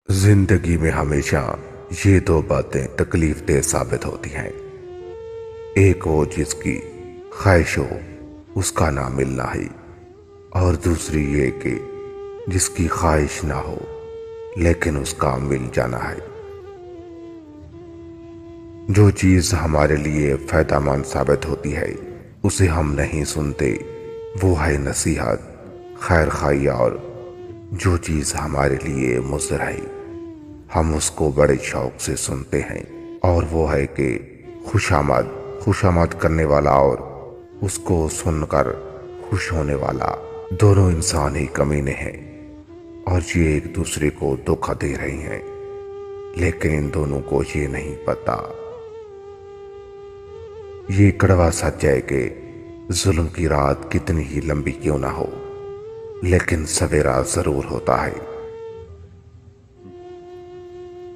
زندگی میں ہمیشہ یہ دو باتیں تکلیف دہ ثابت ہوتی ہیں۔ ایک وہ جس کی خواہش ہو اس کا نہ ملنا ہی، اور دوسری یہ کہ جس کی خواہش نہ ہو لیکن اس کا مل جانا ہے۔ جو چیز ہمارے لیے فائدہ مند ثابت ہوتی ہے اسے ہم نہیں سنتے، وہ ہے نصیحت، خیر خواہی، اور جو چیز ہمارے لیے مضر ہے ہم اس کو بڑے شوق سے سنتے ہیں، اور وہ ہے کہ خوش آمد کرنے والا اور اس کو سن کر خوش ہونے والا دونوں انسان ہی کمینے ہیں، اور یہ ایک دوسرے کو دھوکہ دے رہے ہیں، لیکن ان دونوں کو یہ نہیں پتا۔ یہ کڑوا سچ ہے کہ ظلم کی رات کتنی ہی لمبی کیوں نہ ہو لیکن سویرا ضرور ہوتا ہے۔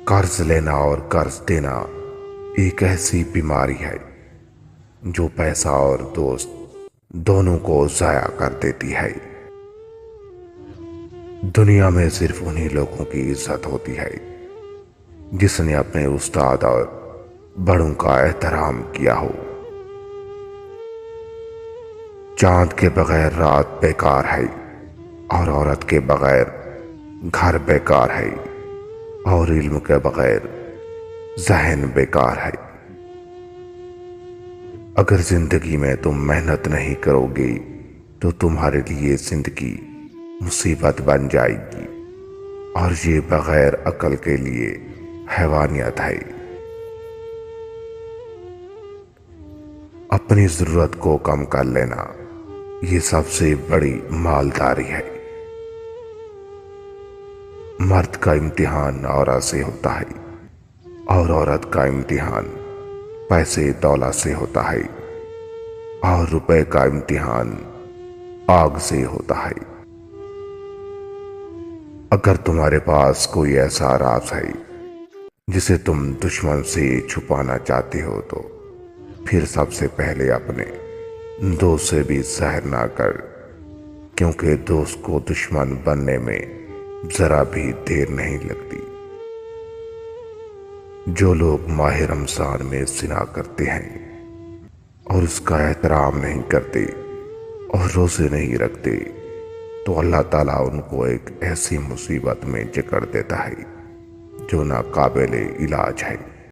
قرض لینا اور قرض دینا ایک ایسی بیماری ہے جو پیسہ اور دوست دونوں کو ضائع کر دیتی ہے۔ دنیا میں صرف انہی لوگوں کی عزت ہوتی ہے جس نے اپنے استاد اور بڑوں کا احترام کیا ہو۔ چاند کے بغیر رات بیکار ہے، اور عورت کے بغیر گھر بیکار ہے، اور علم کے بغیر ذہن بیکار ہے۔ اگر زندگی میں تم محنت نہیں کرو گے تو تمہارے لیے زندگی مصیبت بن جائے گی، اور یہ بغیر عقل کے لیے حیوانیت ہے۔ اپنی ضرورت کو کم کر لینا یہ سب سے بڑی مالداری ہے۔ مرد کا امتحان عورت سے ہوتا ہے، اور عورت کا امتحان پیسے دولت سے ہوتا ہے، اور روپے کا امتحان آگ سے ہوتا ہے۔ اگر تمہارے پاس کوئی ایسا راز ہے جسے تم دشمن سے چھپانا چاہتے ہو تو پھر سب سے پہلے اپنے دوست سے بھی ظاہر نہ کر، کیونکہ دوست کو دشمن بننے میں ذرا بھی دیر نہیں لگتی۔ جو لوگ ماہ رمضان میں زنا کرتے ہیں اور اس کا احترام نہیں کرتے اور روزے نہیں رکھتے تو اللہ تعالیٰ ان کو ایک ایسی مصیبت میں جکڑ دیتا ہے جو ناقابل علاج ہے۔